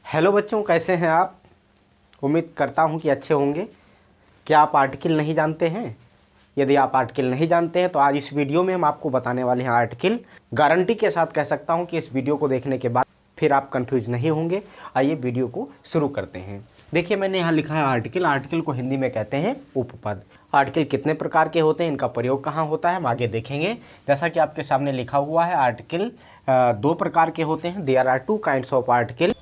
Hello बच्चों, कैसे हैं आप। उम्मीद करता हूं कि अच्छे होंगे। क्या आप आर्टिकल नहीं जानते हैं? यदि आप आर्टिकल नहीं जानते हैं तो आज इस वीडियो में हम आपको बताने वाले हैं आर्टिकल। गारंटी के साथ कह सकता हूं कि इस वीडियो को देखने के बाद फिर आप कंफ्यूज नहीं होंगे। आइए वीडियो को शुरू करते हैं। देखिए, मैंने यहाँ लिखा है आर्टिकल। आर्टिकल को हिंदी में कहते हैं उपपद। आर्टिकल कितने प्रकार के होते हैं, इनका प्रयोग कहाँ होता है, हम आगे देखेंगे। जैसा कि आपके सामने लिखा हुआ है, आर्टिकल दो प्रकार के होते हैं। There are two kinds of article.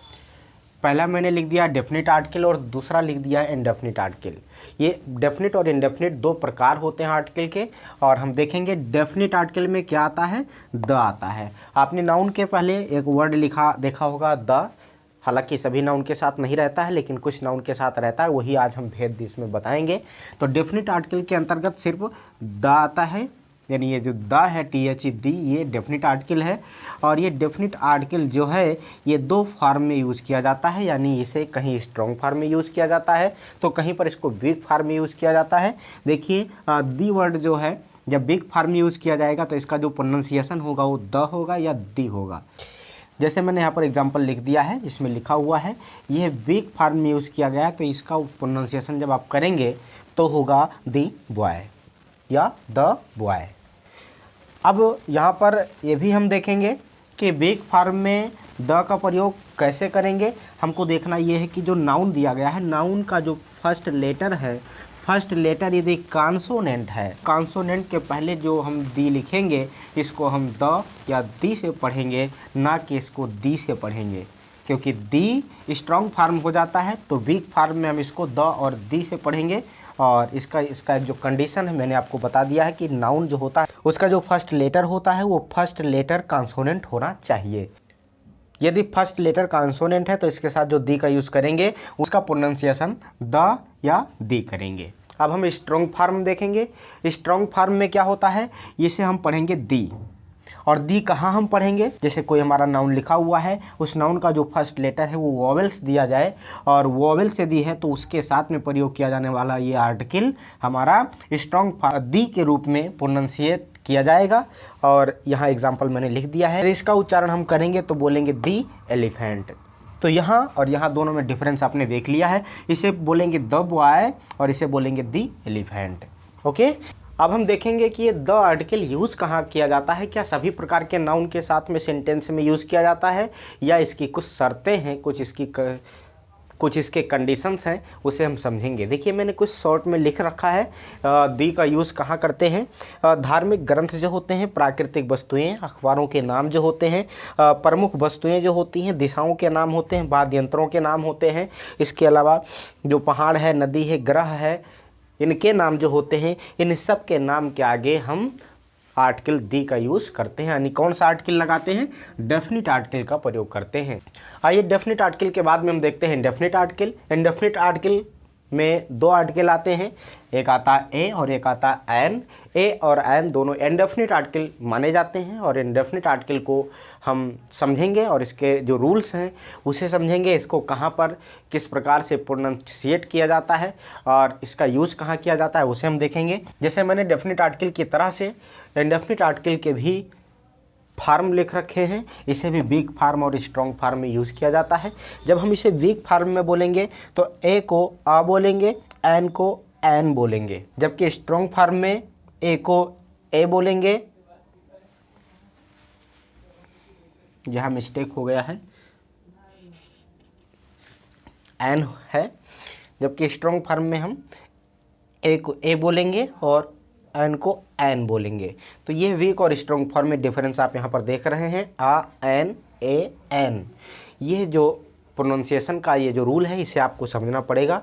पहला मैंने लिख दिया डेफिनिट आर्टिकल और दूसरा लिख दिया इनडेफिनिट आर्टिकल। ये डेफिनिट और इनडेफिनिट दो प्रकार होते हैं आर्टिकल के, और हम देखेंगे डेफिनिट आर्टिकल में क्या आता है, द आता है। आपने नाउन के पहले एक वर्ड लिखा देखा होगा द, हालांकि सभी नाउन के साथ नहीं रहता है लेकिन कुछ नाउन के साथ रहता है, वही आज हम भेद इसमें बताएंगे। तो डेफिनिट आर्टिकल के अंतर्गत सिर्फ द आता है, यानी ये जो द है THED, ये डेफिनिट आर्टिकल है। और ये डेफिनिट आर्टिकल जो है ये दो फॉर्म में यूज़ किया जाता है, यानी इसे कहीं स्ट्रॉन्ग फॉर्म में यूज़ किया जाता है तो कहीं पर इसको वीक फॉर्म में यूज़ किया जाता है। देखिए, दी वर्ड जो है जब वीक फॉर्म में यूज़ किया जाएगा तो इसका जो प्रोनाउंसिएशन होगा वो द होगा या दी होगा। जैसे मैंने यहाँ पर एग्जाम्पल लिख दिया है, जिसमें लिखा हुआ है यह वीक फॉर्म में यूज़ किया गया है, तो इसका प्रोनाउंसिएशन जब आप करेंगे तो होगा दी बॉय या द बॉय। अब यहाँ पर ये भी हम देखेंगे कि वीक फॉर्म में द का प्रयोग कैसे करेंगे। हमको देखना ये है कि जो नाउन दिया गया है, नाउन का जो फर्स्ट लेटर है, फर्स्ट लेटर यदि कॉन्सोनेंट है, कॉन्सोनेंट के पहले जो हम दी लिखेंगे इसको हम द या दी से पढ़ेंगे, ना कि इसको दी से पढ़ेंगे। क्योंकि दी स्ट्रॉन्ग फार्म हो जाता है तो वीक फार्म में हम इसको द और दी से पढ़ेंगे। और इसका जो कंडीशन है मैंने आपको बता दिया है कि नाउन जो होता है उसका जो फर्स्ट लेटर होता है वो फर्स्ट लेटर कॉन्सोनेंट होना चाहिए। यदि फर्स्ट लेटर कॉन्सोनेंट है तो इसके साथ जो दी का यूज़ करेंगे उसका प्रोनाउंसिएशन द या दी करेंगे। अब हम स्ट्रॉन्ग फार्म देखेंगे। स्ट्रॉन्ग फार्म में क्या होता है, इसे हम पढ़ेंगे दी। और दी कहाँ हम पढ़ेंगे, जैसे कोई हमारा नाउन लिखा हुआ है, उस नाउन का जो फर्स्ट लेटर है वो वोवेल्स दिया जाए और वोवेल से दी है तो उसके साथ में प्रयोग किया जाने वाला ये आर्टिकल हमारा स्ट्रॉन्ग दी के रूप में प्रोनाउंसिएट किया जाएगा। और यहाँ एग्जाम्पल मैंने लिख दिया है। इसका उच्चारण हम करेंगे तो बोलेंगे दी एलिफेंट। तो यहाँ और यहाँ दोनों में डिफरेंस आपने देख लिया है। इसे बोलेंगे द बॉय और इसे बोलेंगे दी एलिफेंट। ओके, अब हम देखेंगे कि ये द आर्टिकल यूज़ कहाँ किया जाता है। क्या सभी प्रकार के नाउन के साथ में सेंटेंस में यूज़ किया जाता है या इसकी कुछ शर्तें हैं, कुछ इसके कंडीशंस हैं, उसे हम समझेंगे। देखिए, मैंने कुछ शॉर्ट में लिख रखा है दी का यूज़ कहाँ करते हैं। धार्मिक ग्रंथ जो होते हैं, प्राकृतिक वस्तुएं, अखबारों के नाम जो होते हैं, प्रमुख वस्तुएं जो होती हैं, दिशाओं के नाम होते हैं, वाद्य यंत्रों के नाम होते हैं। इसके अलावा जो पहाड़ है, नदी है, ग्रह है, इनके नाम जो होते हैं, इन सब के नाम के आगे हम आर्टिकल दी का यूज़ करते हैं। यानी कौन सा आर्टिकल लगाते हैं, डेफिनिट आर्टिकल का प्रयोग करते हैं। आइए डेफिनिट आर्टिकल के बाद में हम देखते हैं इंडेफिनिट आर्टिकल। इंडेफिनिट आर्टिकल में दो आर्टिकल आते हैं, एक आता है ए और एक आता है एन। ए और एन दोनों इंडेफिनिट आर्टिकल माने जाते हैं और इंडेफिनिट आर्टिकल को हम समझेंगे और इसके जो रूल्स हैं उसे समझेंगे। इसको कहाँ पर किस प्रकार से प्रोनाउंसिएट किया जाता है और इसका यूज़ कहाँ किया जाता है उसे हम देखेंगे। जैसे मैंने डेफिनिट आर्टिकल की तरह से इंडेफिनिट आर्टिकल के भी फार्म लिख रखे हैं। इसे भी वीक फार्म और स्ट्रॉन्ग फार्म में यूज़ किया जाता है। जब हम इसे वीक फार्म में बोलेंगे तो ए को आ बोलेंगे, एन को एन बोलेंगे, जबकि स्ट्रॉन्ग फार्म में ए को ए बोलेंगे। यहाँ मिस्टेक हो गया है, एन है, जबकि स्ट्रॉन्ग फार्म में हम ए को ए बोलेंगे और एन को एन बोलेंगे। तो ये वीक और स्ट्रॉन्ग फॉर्म में डिफरेंस आप यहाँ पर देख रहे हैं, आ एन ए एन। ये जो प्रोनाउंसिएशन का ये जो रूल है इसे आपको समझना पड़ेगा।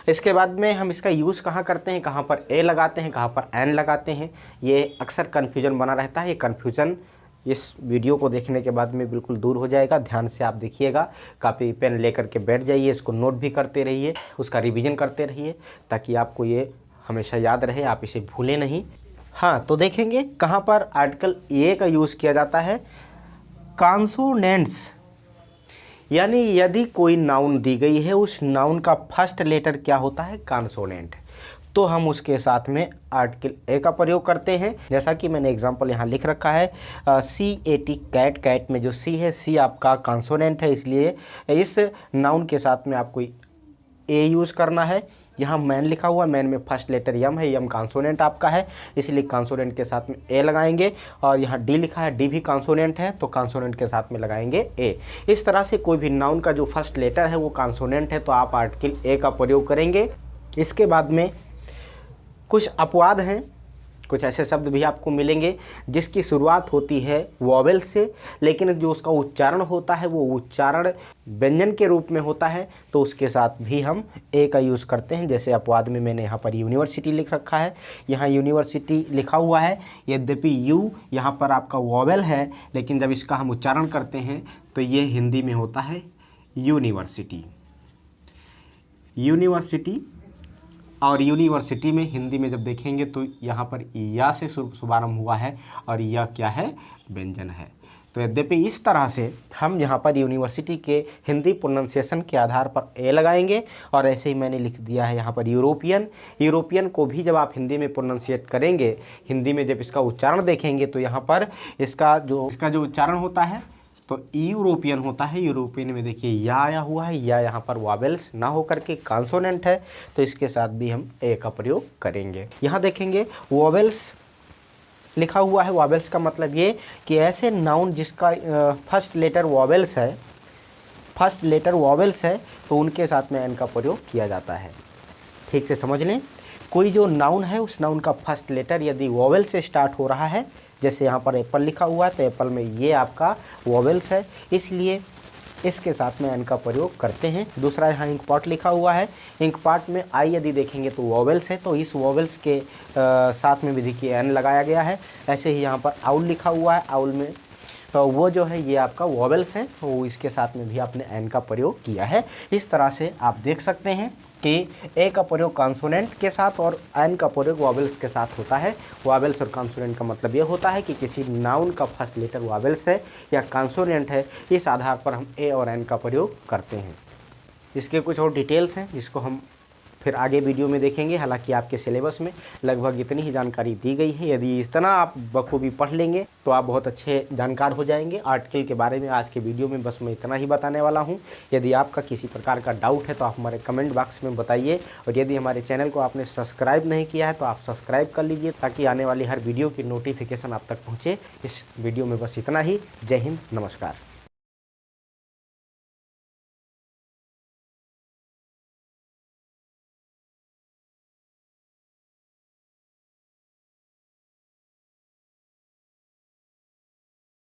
इसके बाद में हम इसका यूज़ कहाँ करते हैं, कहाँ पर ए लगाते हैं, कहाँ पर एन लगाते हैं, ये अक्सर कन्फ्यूजन बना रहता है। ये कन्फ्यूजन इस वीडियो को देखने के बाद में बिल्कुल दूर हो जाएगा। ध्यान से आप देखिएगा, कापी पेन लेकर के बैठ जाइए, इसको नोट भी करते रहिए, उसका रिवीजन करते रहिए ताकि आपको ये हमेशा याद रहे, आप इसे भूलें नहीं। हाँ, तो देखेंगे कहाँ पर आर्टिकल ए का यूज़ किया जाता है, कॉन्सोनेंट्स। यानी यदि कोई नाउन दी गई है, उस नाउन का फर्स्ट लेटर क्या होता है, कॉन्सोनेंट। तो हम उसके साथ में आर्टिकल ए का प्रयोग करते हैं। जैसा कि मैंने एग्जांपल यहाँ लिख रखा है CAT कैट। कैट में जो सी है, सी आपका कंसोनेंट है, इसलिए इस नाउन के साथ में आपको ए यूज़ करना है। यहाँ मैन लिखा हुआ, मैन में फर्स्ट लेटर यम है, यम कंसोनेंट आपका है, इसलिए कंसोनेंट के साथ में ए लगाएंगे। और यहाँ डी लिखा है, डी भी कंसोनेंट है, तो कंसोनेंट के साथ में लगाएंगे ए। इस तरह से कोई भी नाउन का जो फर्स्ट लेटर है वो कंसोनेंट है तो आप आर्टिकल ए का प्रयोग करेंगे। इसके बाद में कुछ अपवाद हैं, कुछ ऐसे शब्द भी आपको मिलेंगे जिसकी शुरुआत होती है वॉवेल से, लेकिन जो उसका उच्चारण होता है वो उच्चारण व्यंजन के रूप में होता है, तो उसके साथ भी हम ए का यूज़ करते हैं। जैसे अपवाद में मैंने यहाँ पर यूनिवर्सिटी लिख रखा है, यहाँ यूनिवर्सिटी लिखा हुआ है, यद्यपि यू यहाँ पर आपका वॉवेल है, लेकिन जब इसका हम उच्चारण करते हैं तो ये हिंदी में होता है यूनिवर्सिटी। यूनिवर्सिटी और यूनिवर्सिटी में हिंदी में जब देखेंगे तो यहाँ पर या से शुभारंभ हुआ है और यह क्या है, व्यंजन है। तो यद्यपि इस तरह से हम यहाँ पर यूनिवर्सिटी के हिंदी प्रोनाउंसिएशन के आधार पर ए लगाएंगे। और ऐसे ही मैंने लिख दिया है यहाँ पर यूरोपियन। यूरोपियन को भी जब आप हिंदी में प्रोनाउंसिएट करेंगे, हिंदी में जब इसका उच्चारण देखेंगे तो यहाँ पर इसका जो उच्चारण होता है तो यूरोपियन होता है। यूरोपियन में देखिए या आया हुआ है, या यहाँ पर वॉवेल्स ना हो करके कंसोनेंट है, तो इसके साथ भी हम ए का प्रयोग करेंगे। यहाँ देखेंगे वॉवेल्स लिखा हुआ है। वॉवेल्स का मतलब ये कि ऐसे नाउन जिसका फर्स्ट लेटर वॉवेल्स है, फर्स्ट लेटर वॉवेल्स है, तो उनके साथ में एन का प्रयोग किया जाता है। ठीक से समझ लें, कोई जो नाउन है उस नाउन का फर्स्ट लेटर यदि वॉवेल से स्टार्ट हो रहा है, जैसे यहाँ पर एप्पल लिखा हुआ है तो एप्पल में ये आपका वॉवेल्स है, इसलिए इसके साथ में एन का प्रयोग करते हैं। दूसरा यहाँ इंक पॉट लिखा हुआ है, इंक पॉट में आई यदि देखेंगे तो वॉवेल्स है, तो इस वॉवेल्स के साथ में भी देखिए एन लगाया गया है। ऐसे ही यहाँ पर आउल लिखा हुआ है, आउल में तो वो जो है ये आपका वॉवेल्स है, तो इसके साथ में भी आपने एन का प्रयोग किया है। इस तरह से आप देख सकते हैं कि ए का प्रयोग कंसोनेंट के साथ और एन का प्रयोग वॉवेल्स के साथ होता है। वॉवेल्स और कंसोनेंट का मतलब ये होता है कि किसी नाउन का फर्स्ट लेटर वॉवेल्स है या कंसोनेंट है, इस आधार पर हम ए और एन का प्रयोग करते हैं। इसके कुछ और डिटेल्स हैं जिसको हम फिर आगे वीडियो में देखेंगे। हालांकि आपके सिलेबस में लगभग इतनी ही जानकारी दी गई है। यदि इस तरह आप बखूबी पढ़ लेंगे तो आप बहुत अच्छे जानकार हो जाएंगे। आर्टिकल के बारे में आज के वीडियो में बस मैं इतना ही बताने वाला हूं। यदि आपका किसी प्रकार का डाउट है तो आप हमारे कमेंट बॉक्स में बताइए, और यदि हमारे चैनल को आपने सब्सक्राइब नहीं किया है तो आप सब्सक्राइब कर लीजिए ताकि आने वाली हर वीडियो की नोटिफिकेशन आप तक पहुँचे। इस वीडियो में बस इतना ही। जय हिंद, नमस्कार।